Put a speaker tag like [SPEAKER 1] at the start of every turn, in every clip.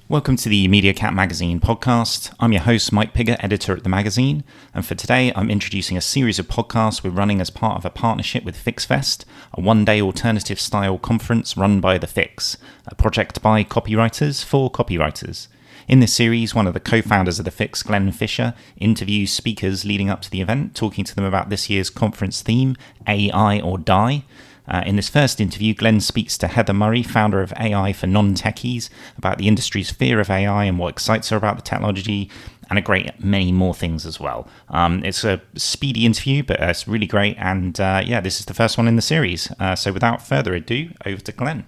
[SPEAKER 1] Welcome to the Media Cat Magazine podcast. I'm your host, Mike Pigger, editor at the magazine. And for today, I'm introducing a series of podcasts we're running as part of a partnership with FixFest, a one-day alternative style conference run by The Fix, a project by copywriters for copywriters. In this series, one of the co-founders of The Fix, Glenn Fisher, interviews speakers leading up to the event, talking to them about this year's conference theme, AI or Die. In this first interview, Glenn speaks to Heather Murray, founder of AI for Non-Techies, about the industry's fear of AI and what excites her about the technology, and a great many more things as well. It's a speedy interview, but it's really great. And this is the first one in the series. So without further ado, over to Glenn.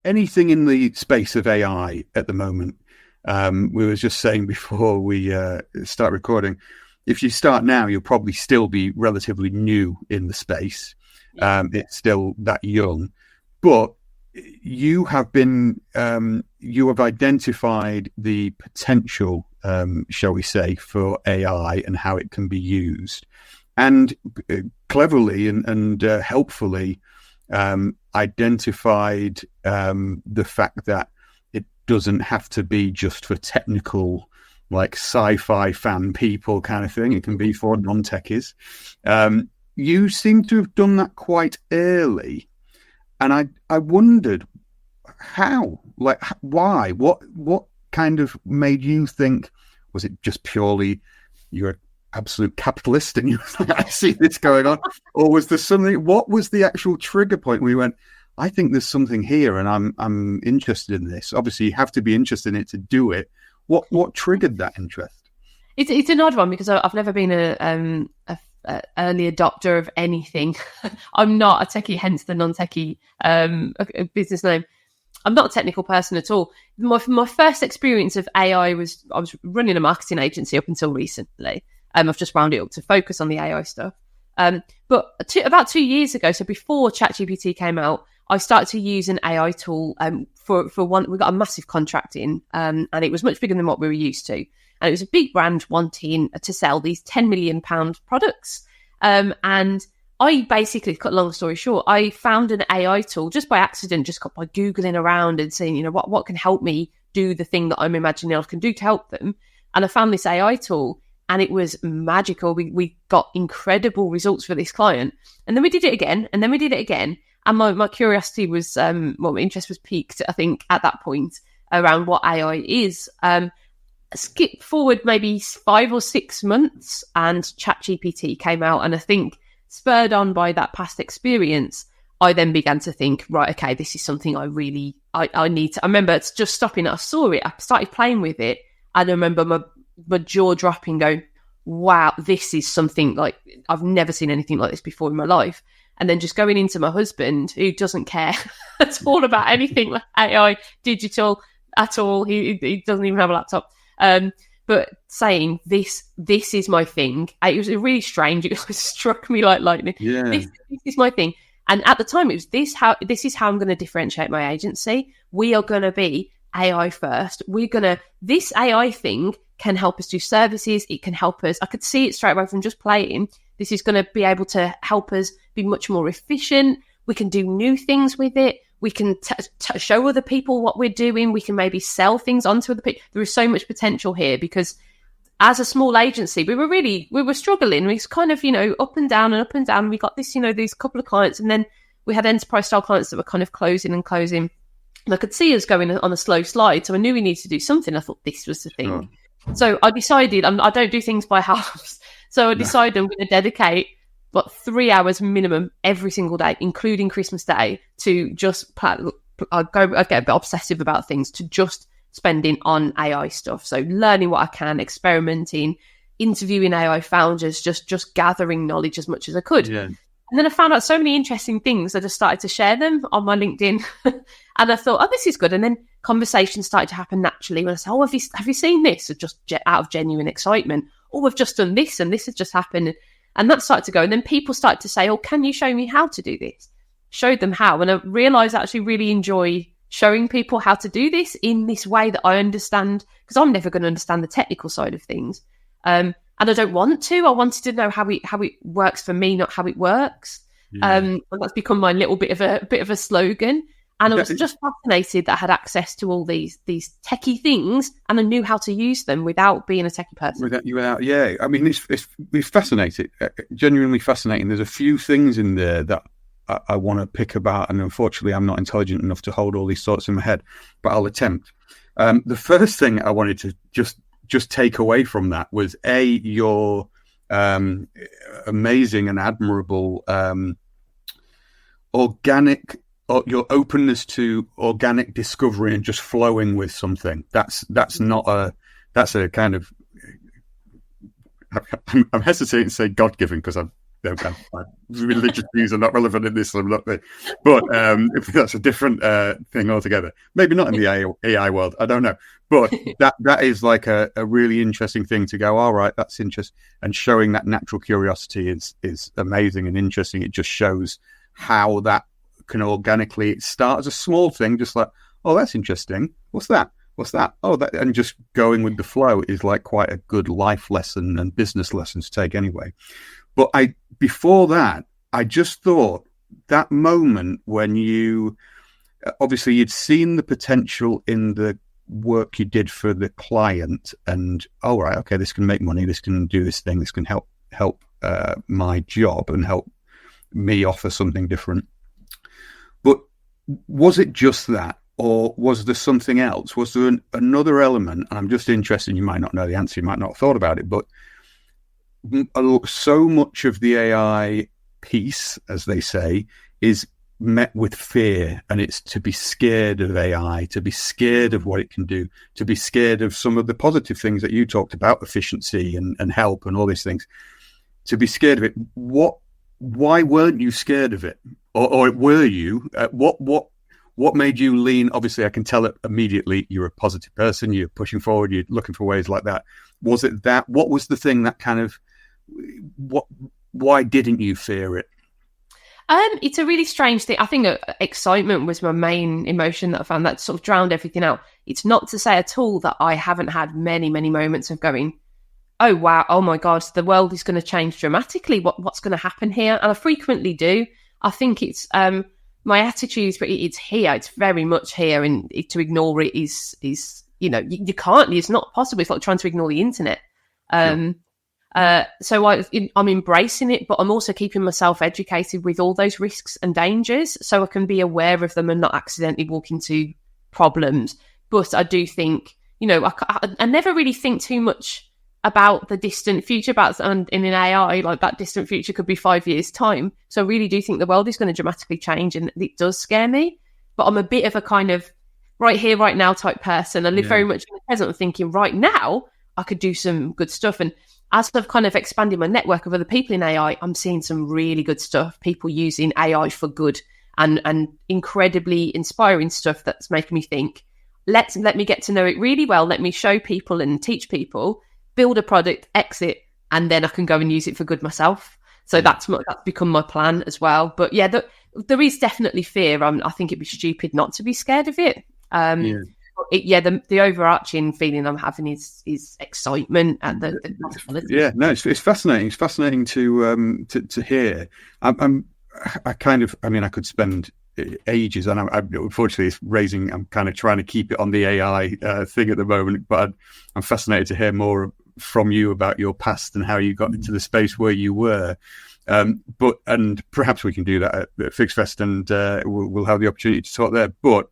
[SPEAKER 2] Anything in the space of AI at the moment. We were just saying before we start recording, if you start now, you'll probably still be relatively new in the space. It's still that young, but you have identified the potential, shall we say, for AI and how it can be used, and cleverly and helpfully identified the fact that doesn't have to be just for technical, like sci-fi fan people kind of thing. It can be for non-techies. You seem to have done that quite early, and I wondered how, like, why, what kind of made you think? Was it just purely you're an absolute capitalist and you I see this going on, or was there something? What was the actual trigger point where you went, I think there's something here, and I'm interested in this. Obviously, you have to be interested in it to do it. What triggered that interest?
[SPEAKER 3] It's an odd one because I've never been a early adopter of anything. I'm not a techie, hence the non-techie business name. I'm not a technical person at all. My first experience of AI I was running a marketing agency up until recently. I've just wound it up to focus on the AI stuff. But about 2 years ago, so before ChatGPT came out, I started to use an AI tool for one. We got a massive contract in, and it was much bigger than what we were used to. And it was a big brand wanting to sell these £10 million products. And I basically, cut a long story short, I found an AI tool just by accident, just by Googling around and saying, what can help me do the thing that I'm imagining I can do to help them. And I found this AI tool. And it was magical. We got incredible results for this client. And then we did it again. And then we did it again. And my curiosity was, my interest was piqued, I think, at that point around what AI is. Skip forward maybe 5 or 6 months and ChatGPT came out. And I think spurred on by that past experience, I then began to think, right, okay, this is something I need to. I remember it's just stopping. I saw it. I started playing with it. And I remember my jaw dropping, going, wow, this is something like I've never seen anything like this before in my life. And then just going into my husband, who doesn't care at all about anything like AI, digital at all. He doesn't even have a laptop. But saying this is my thing. It was really strange. It struck me like lightning.
[SPEAKER 2] Yeah.
[SPEAKER 3] This is my thing. And at the time, it was this is how I'm going to differentiate my agency. We are going to be AI first. This AI thing can help us do services. It can help us. I could see it straight away from just playing. This is going to be able to help us be much more efficient. We can do new things with it. We can show other people what we're doing. We can maybe sell things onto other people. There is so much potential here because as a small agency, we were struggling. We was kind of, up and down and up and down. We got this, these couple of clients, and then we had enterprise style clients that were kind of closing. And I could see us going on a slow slide. So I knew we needed to do something. I thought this was the thing.
[SPEAKER 2] Sure.
[SPEAKER 3] So I decided I don't do things by halves. So I decided I'm going to dedicate 3 hours minimum every single day, including Christmas Day, to just I'd get a bit obsessive about things, to just spending on AI stuff. So learning what I can, experimenting, interviewing AI founders, just gathering knowledge as much as I could.
[SPEAKER 2] Yeah.
[SPEAKER 3] And then I found out so many interesting things. I just started to share them on my LinkedIn. And I thought, this is good. And then conversations started to happen naturally when I said, have you seen this? Or just out of genuine excitement. We've just done this and this has just happened. And that started to go. And then people started to say, can you show me how to do this? Showed them how. And I realised I actually really enjoy showing people how to do this in this way that I understand, because I'm never going to understand the technical side of things. And I don't want to. I wanted to know how it works for me, not how it works. And that's become my little bit of a slogan. And I was just fascinated that I had access to all these techie things, and I knew how to use them without being a techie person.
[SPEAKER 2] Yeah. I mean, it's fascinating, genuinely fascinating. There's a few things in there that I want to pick about, and unfortunately, I'm not intelligent enough to hold all these thoughts in my head, but I'll attempt. The first thing I wanted to just take away from that was your amazing and admirable your openness to organic discovery and just flowing with something. That's a kind of, I'm hesitating to say God-given because my religious views are not relevant in this. I'm not, but if that's a different thing altogether. Maybe not in the AI world. I don't know. But that is like a really interesting thing to go, all right, that's interesting. And showing that natural curiosity is amazing and interesting. It just shows how that can organically start as a small thing, just like, oh, that's interesting. What's that? Oh, that, and just going with the flow is like quite a good life lesson and business lesson to take anyway. But before that, I just thought that moment when obviously you'd seen the potential in the work you did for the client, and right, okay, this can make money, this can do this thing, this can help my job and help me offer something different. But was it just that, or was there something else? Was there another element? And I'm just interested, you might not know the answer, you might not have thought about it, but so much of the AI piece, as they say, is met with fear, and it's to be scared of AI, to be scared of what it can do, to be scared of some of the positive things that you talked about, efficiency and help and all these things, to be scared of it. Why weren't you scared of it? Or were you? What made you lean? Obviously, I can tell it immediately. You're a positive person. You're pushing forward. You're looking for ways like that. Was it that? What was the thing that kind of? Why didn't you fear it?
[SPEAKER 3] It's a really strange thing. I think excitement was my main emotion that I found that sort of drowned everything out. It's not to say at all that I haven't had many, many moments of going, oh, wow, oh my God, the world is going to change dramatically. What's going to happen here? And I frequently do. I think it's my attitude, but it's here. It's very much here. And to ignore it is you can't. It's not possible. It's like trying to ignore the internet. So I'm embracing it, but I'm also keeping myself educated with all those risks and dangers so I can be aware of them and not accidentally walk into problems. But I do think, I never really think too much about the distant future, in an AI, like that distant future could be 5 years' time. So I really do think the world is going to dramatically change, and it does scare me. But I'm a bit of a kind of right here, right now type person. I live very much in the present, thinking right now I could do some good stuff. And as I've kind of expanded my network of other people in AI, I'm seeing some really good stuff, people using AI for good and incredibly inspiring stuff that's making me think, let me get to know it really well. Let me show people and teach people, build a product, exit, and then I can go and use it for good myself. So that's become my plan as well. But yeah, there is definitely fear. I think it'd be stupid not to be scared of it. The overarching feeling I'm having is excitement and the possibility.
[SPEAKER 2] Yeah, no, it's fascinating. It's fascinating to hear. I could spend ages, and unfortunately, I'm kind of trying to keep it on the AI thing at the moment. But I'm fascinated to hear more from you about your past and how you got into the space where you were. And perhaps we can do that at FixFest, and we'll have the opportunity to talk there. But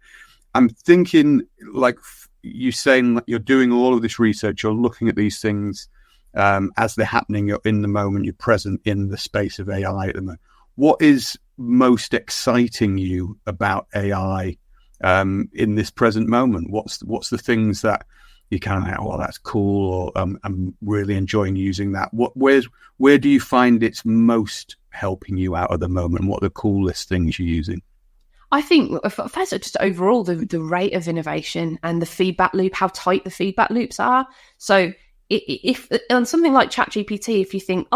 [SPEAKER 2] I'm thinking, like you saying, that you're doing all of this research, you're looking at these things as they're happening, you're in the moment, you're present in the space of AI at the moment. What is most exciting you about AI in this present moment? What's the things that you kind of like, oh, that's cool, or I'm really enjoying using that? Where do you find it's most helping you out at the moment? What are the coolest things you're using?
[SPEAKER 3] I think, first, just overall, the rate of innovation and the feedback loop, how tight the feedback loops are. So if on something like ChatGPT, if you think,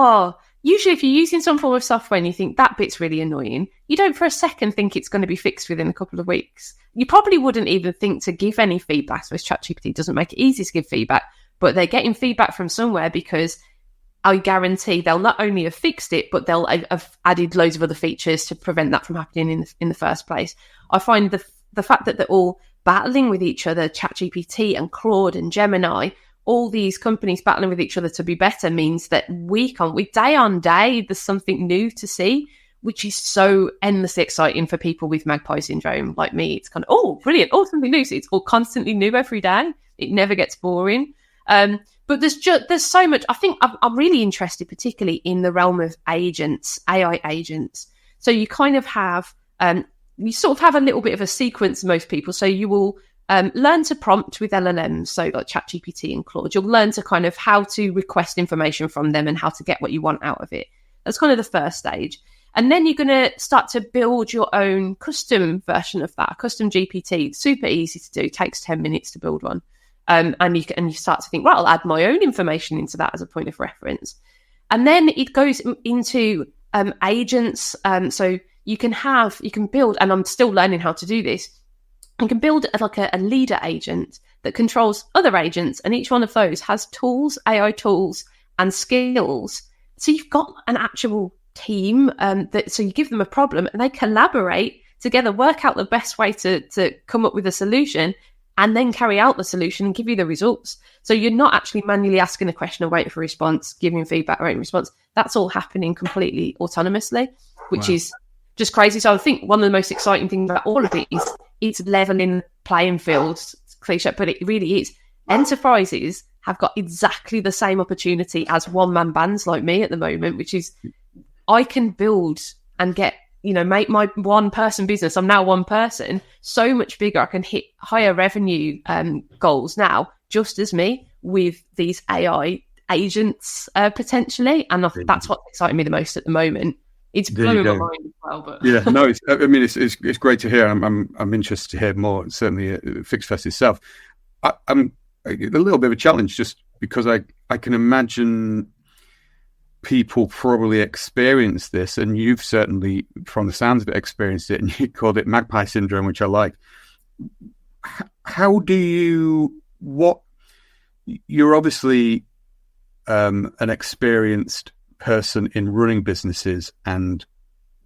[SPEAKER 3] usually if you're using some form of software and you think that bit's really annoying, you don't for a second think it's going to be fixed within a couple of weeks. You probably wouldn't even think to give any feedback. So ChatGPT doesn't make it easy to give feedback, but they're getting feedback from somewhere because I guarantee they'll not only have fixed it, but they'll have added loads of other features to prevent that from happening in the first place. I find the fact that they're all battling with each other, ChatGPT and Claude and Gemini, all these companies battling with each other to be better, means that we day on day, there's something new to see, which is so endlessly exciting for people with magpie syndrome like me. It's kind of, oh, brilliant, oh, something new. So it's all constantly new every day. It never gets boring. But there's so much. I think I'm really interested, particularly in the realm of agents, AI agents. So you kind of have, you sort of have a little bit of a sequence, most people. So you will learn to prompt with LLMs, so like ChatGPT and Claude. You'll learn to kind of how to request information from them and how to get what you want out of it. That's kind of the first stage. And then you're going to start to build your own custom version of that, a custom GPT. Super easy to do. It takes 10 minutes to build one. And you start to think, well, I'll add my own information into that as a point of reference. And then it goes into agents. So you can build, and I'm still learning how to do this. You can build a leader agent that controls other agents. And each one of those has tools, AI tools and skills. So you've got an actual team so you give them a problem and they collaborate together, work out the best way to come up with a solution, and then carry out the solution and give you the results. So you're not actually manually asking a question and waiting for a response, giving feedback, waiting for a response. That's all happening completely autonomously, which is just crazy. So I think one of the most exciting things about all of it is it's leveling playing fields, cliche, but it really is. Enterprises have got exactly the same opportunity as one-man bands like me at the moment, which is I can build and get, make my one-person business, I'm now one person, so much bigger. I can hit higher revenue goals now, just as me, with these AI agents potentially. And I think that's what's exciting me the most at the moment. It's blowing my mind as well. But
[SPEAKER 2] yeah, no, it's great to hear. I'm interested to hear more. Certainly, FixFest itself. I'm a little bit of a challenge just because I can imagine people probably experience this, and you've certainly, from the sounds of it, experienced it, and you called it magpie syndrome, which I like. How do you're obviously an experienced person in running businesses and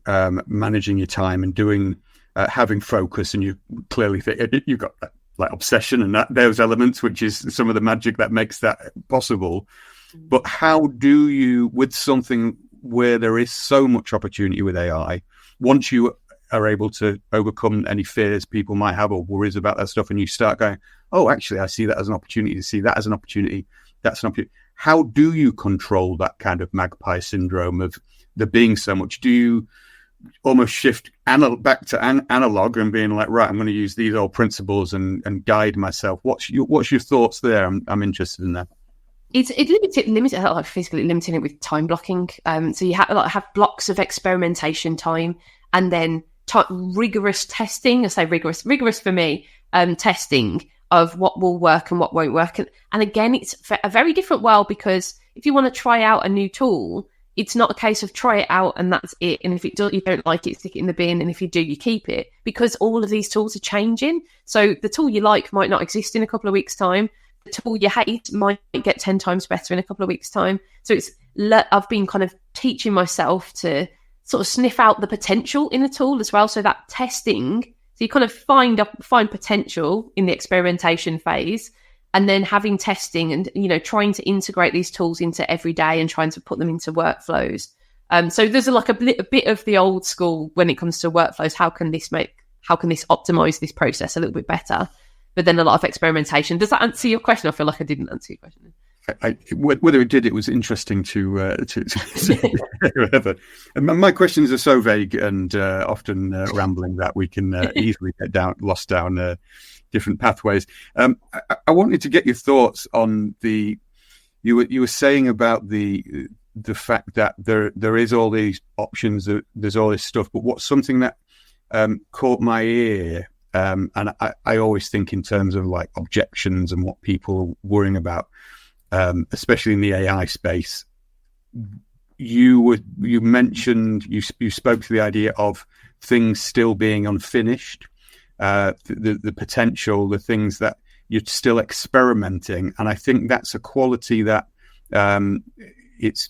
[SPEAKER 2] managing your time and doing having focus, and you clearly think you've got that, like obsession and those elements, which is some of the magic that makes that possible. But how do you, with something where there is so much opportunity with AI, once you are able to overcome any fears people might have or worries about that stuff, and you start going, oh, actually, I see that as an opportunity, to see that as an opportunity, that's an opportunity. How do you control that kind of magpie syndrome of there being so much? Do you almost shift back to analog and being like, right, I'm going to use these old principles and guide myself? What's your thoughts there? I'm interested in that.
[SPEAKER 3] It's limited, like physically limiting it with time blocking. So you have blocks of experimentation time, and then rigorous testing. I say rigorous for me, testing of what will work and what won't work. And again, it's a very different world, because if you want to try out a new tool, it's not a case of try it out and that's it. And if you don't like it, stick it in the bin. And if you do, you keep it, because all of these tools are changing. So the tool you like might not exist in a couple of weeks' time. The tool you hate might get 10 times better in a couple of weeks' time. So I've been kind of teaching myself to sort of sniff out the potential in a tool as well. So that testing, so you kind of find potential in the experimentation phase, and then having testing and, trying to integrate these tools into every day and trying to put them into workflows. So there's a bit of the old school when it comes to workflows. How can this optimize this process a little bit better? But then a lot of experimentation. Does that answer your question? I feel like I didn't answer your question.
[SPEAKER 2] Whether it did, it was interesting to whatever. And my questions are so vague and often rambling that we can easily get lost down different pathways. I wanted to get your thoughts on you were saying about the fact that there is all these options, there's all this stuff, but what's something that caught my ear. And I always think in terms of like objections and what people are worrying about, especially in the AI space. You mentioned you spoke to the idea of things still being unfinished, the potential, the things that you're still experimenting, and I think that's a quality that it's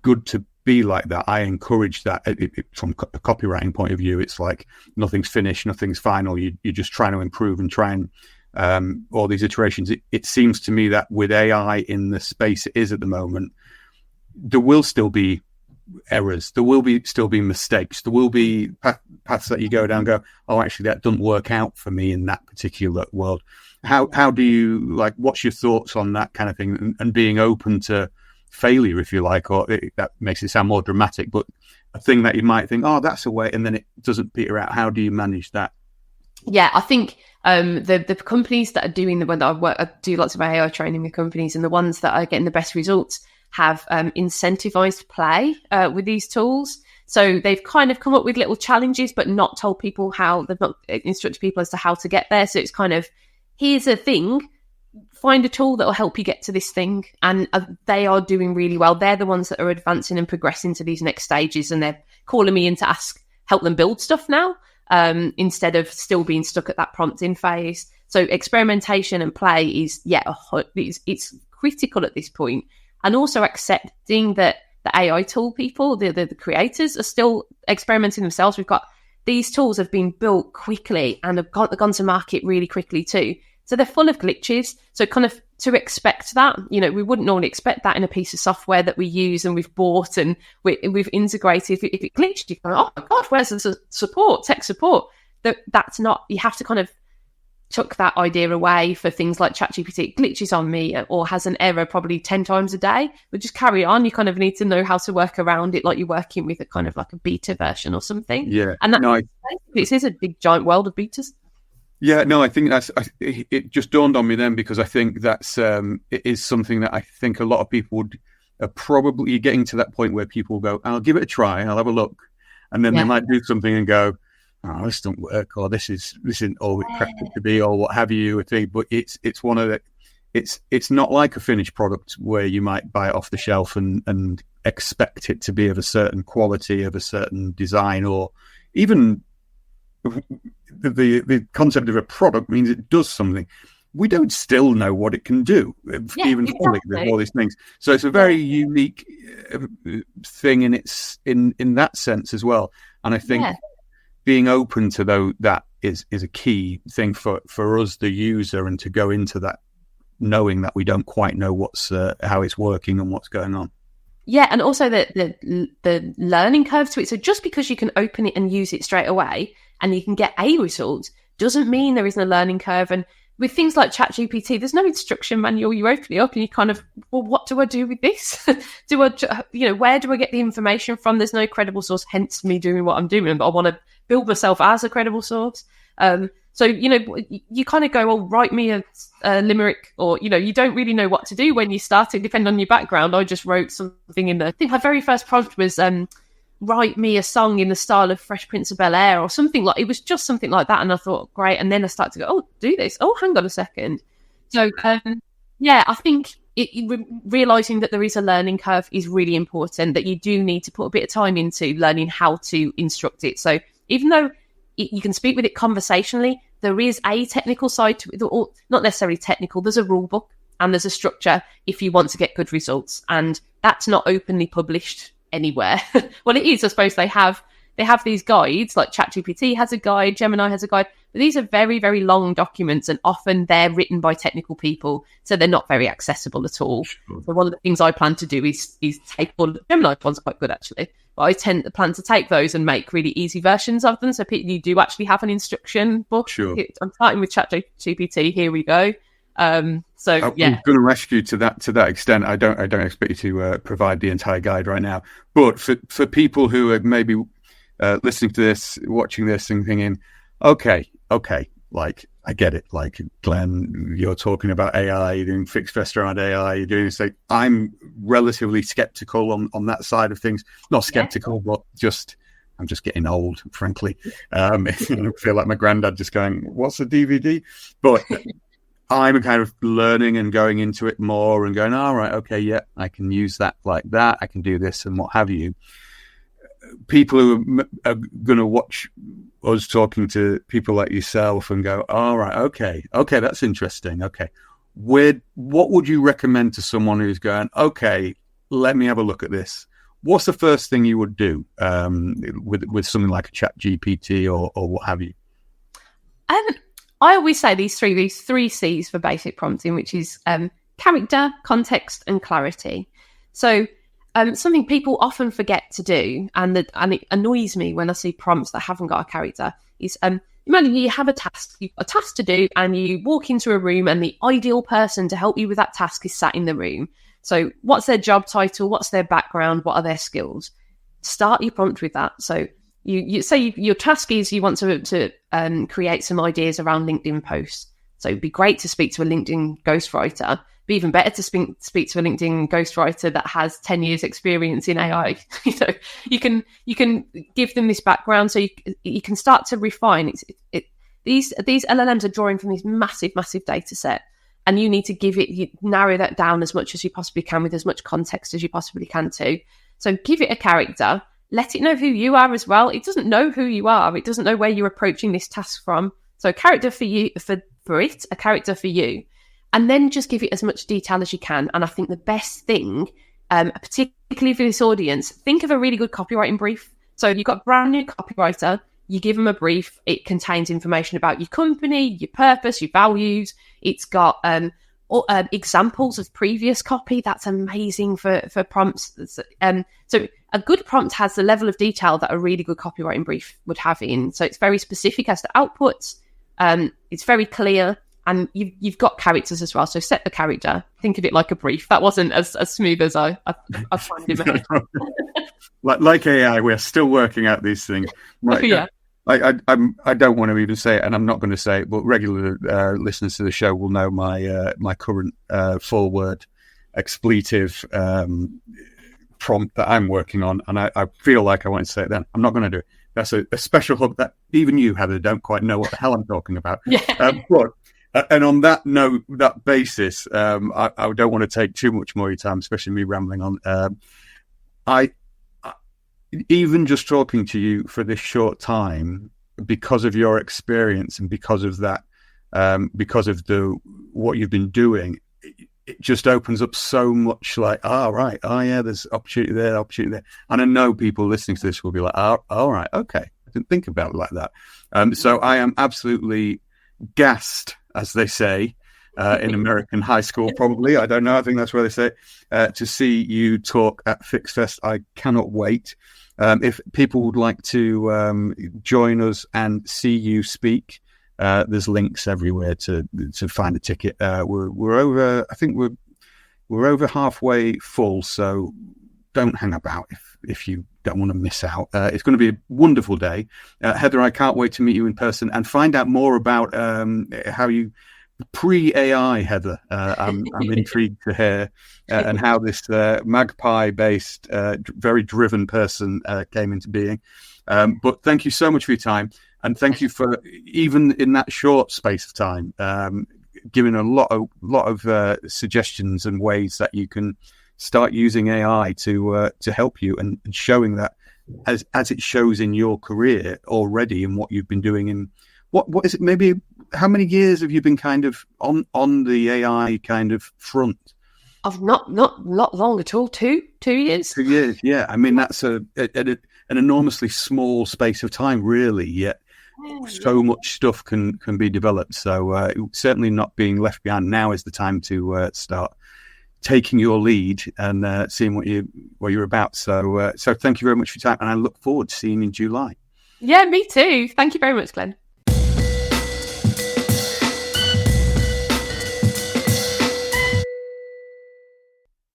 [SPEAKER 2] good to be like that. I encourage that. From a copywriting point of view, it's like nothing's finished, nothing's final. You're just trying to improve and try and all these iterations. It seems to me that with AI in the space it is at the moment, there will still be errors. There will still be mistakes. There will be paths that you go down and go, oh, actually, that doesn't work out for me in that particular world. How do you, like, what's your thoughts on that kind of thing, and being open to failure, if you like, or that makes it sound more dramatic, but a thing that you might think, oh, that's a way, and then it doesn't peter out. How do you manage that?
[SPEAKER 3] Yeah, I think the companies that are doing the one that I do lots of AI training with companies, and the ones that are getting the best results have incentivized play with these tools. So they've kind of come up with little challenges, but not told people how. They've not instructed people as to how to get there. So it's kind of, here's a thing, find a tool that will help you get to this thing. And they are doing really well. They're the ones that are advancing and progressing to these next stages. And they're calling me in to help them build stuff now, instead of still being stuck at that prompting phase. So experimentation and play is, it's critical at this point. And also accepting that the AI tool people, the creators, are still experimenting themselves. We've got, these tools have been built quickly and have gone to market really quickly too. So they're full of glitches. So kind of to expect that, we wouldn't normally expect that in a piece of software that we use and we've bought and we've integrated. If it glitched, you go, oh my God, where's the support, tech support? That's not, you have to kind of chuck that idea away for things like ChatGPT. It glitches on me or has an error probably 10 times a day, but just carry on. You kind of need to know how to work around it, like you're working with a kind of like a beta version or something.
[SPEAKER 2] Yeah.
[SPEAKER 3] And this is a big giant world of betas.
[SPEAKER 2] Yeah, no, I think it just dawned on me then, because I think that's it is something that I think a lot of people would probably getting to that point where people go, I'll give it a try, I'll have a look, and then they might do something and go, oh, this doesn't work, or this isn't all it cracked it to be, or what have you. I think, but it's one of the, it's not like a finished product where you might buy it off the shelf and expect it to be of a certain quality, of a certain design, or even the concept of a product means it does something. We don't still know what it can do, even fully, with all these things. So it's a very unique thing in that sense as well. And I think being open to that is a key thing for us, the user, and to go into that knowing that we don't quite know how it's working and what's going on.
[SPEAKER 3] Yeah, and also the learning curve to it. So just because you can open it and use it straight away and you can get a result doesn't mean there isn't a learning curve. And with things like ChatGPT, there's no instruction manual. You open it up and you kind of, well, what do I do with this? Where do I get the information from? There's no credible source, hence me doing what I'm doing. But I want to build myself as a credible source. So, you kind of go, well, write me a limerick, or, you don't really know what to do when you start it, depending on your background. I just wrote something in there. I think my very first prompt was, write me a song in the style of Fresh Prince of Bel-Air or something it was just something like that. And I thought, great. And then I started to go, oh, do this. Oh, hang on a second. So, I think realizing that there is a learning curve is really important, that you do need to put a bit of time into learning how to instruct it. So even though you can speak with it conversationally, there is a technical side to it, or not necessarily technical. There's a rule book and there's a structure if you want to get good results. And that's not openly published anywhere. Well, it is, I suppose. They have these guides, like ChatGPT has a guide, Gemini has a guide, but these are very, very long documents, and often they're written by technical people, so they're not very accessible at all. Sure. So one of the things I plan to do is take all the Gemini one's quite good actually, but I plan to take those and make really easy versions of them, so you do actually have an instruction book.
[SPEAKER 2] Sure.
[SPEAKER 3] I'm starting with ChatGPT. Here we go. I'm going
[SPEAKER 2] to rescue to that extent. I don't expect you to provide the entire guide right now, but for people who are maybe listening to this, watching this, and thinking, okay, like I get it. Like, Glenn, you're talking about AI, you're doing Fix Fest around AI, you're doing this. Like, I'm relatively skeptical on that side of things. Not skeptical, but I'm just getting old, frankly. I feel like my granddad just going, "What's a DVD?" But I'm kind of learning and going into it more and going, all right, okay, yeah, I can use that like that. I can do this and what have you. People who are going to watch us talking to people like yourself and go, all right, okay, that's interesting. Okay, what would you recommend to someone who's going, okay, let me have a look at this. What's the first thing you would do with something like a Chat GPT or what have you?
[SPEAKER 3] I always say these three C's for basic prompting, which is character, context, and clarity. So something people often forget to do, and it annoys me when I see prompts that haven't got a character, is imagine you have a task to do, and you walk into a room, and the ideal person to help you with that task is sat in the room. So what's their job title? What's their background? What are their skills? Start your prompt with that. So you say your task is you want to create some ideas around LinkedIn posts. So it'd be great to speak to a LinkedIn ghostwriter. Be even better to speak to a LinkedIn ghostwriter that has 10 years experience in AI. You can give them this background, so you can start to refine. These LLMs are drawing from this massive data set, and you need to narrow that down as much as you possibly can with as much context as you possibly can too. So give it a character, let it know who you are as well. It doesn't know who you are. It doesn't know where you're approaching this task from. So a character for you, a character for you, and then just give it as much detail as you can. And I think the best thing, particularly for this audience, think of a really good copywriting brief. So you've got a brand new copywriter, you give them a brief. It contains information about your company, your purpose, your values. It's got examples of previous copy. That's amazing for prompts. So a good prompt has the level of detail that a really good copywriting brief would have in. So it's very specific as to outputs. It's very clear, and you've got characters as well. So set the character. Think of it like a brief. That wasn't as smooth as I find in my head.
[SPEAKER 2] Like AI, we're still working out these things. Right,
[SPEAKER 3] yeah.
[SPEAKER 2] I don't want to even say it, and I'm not going to say it, but regular listeners to the show will know my current full-word expletive prompt that I'm working on, and I feel like I want to say it then. I'm not going to do it. That's a special hook that even you, Heather, don't quite know what the hell I'm talking about.
[SPEAKER 3] Yeah.
[SPEAKER 2] And on that note, that basis, I don't want to take too much more of your time, especially me rambling on. Even just talking to you for this short time, because of your experience and because of that, because of what you've been doing, it just opens up so much. Like, there's opportunity there. And I know people listening to this will be like, all right, okay, I didn't think about it like that. So I am absolutely gassed, as they say, in American high school, probably. I don't know. I think that's where they say it, to see you talk at FixFest. I cannot wait. If people would like to join us and see you speak, there's links everywhere to find a ticket. We're over. I think we're over halfway full, so don't hang about if you don't want to miss out. It's going to be a wonderful day. Heather, I can't wait to meet you in person and find out more about how you pre-AI, Heather. I'm intrigued to hear and how this magpie-based, very driven person came into being. But thank you so much for your time, and thank you for, even in that short space of time, giving a lot of suggestions and ways that you can start using AI to help you, and showing that as it shows in your career already and what you've been doing in what is it, maybe how many years have you been kind of on the AI kind of front?
[SPEAKER 3] I've not long at all. 2 years. 2 years,
[SPEAKER 2] yeah. I mean, that's an enormously small space of time, really. Yet so much stuff can be developed. So certainly not being left behind. Now is the time to start taking your lead and seeing what you're about. So thank you very much for your time, and I look forward to seeing you in July.
[SPEAKER 3] Yeah, me too. Thank you very much, Glenn.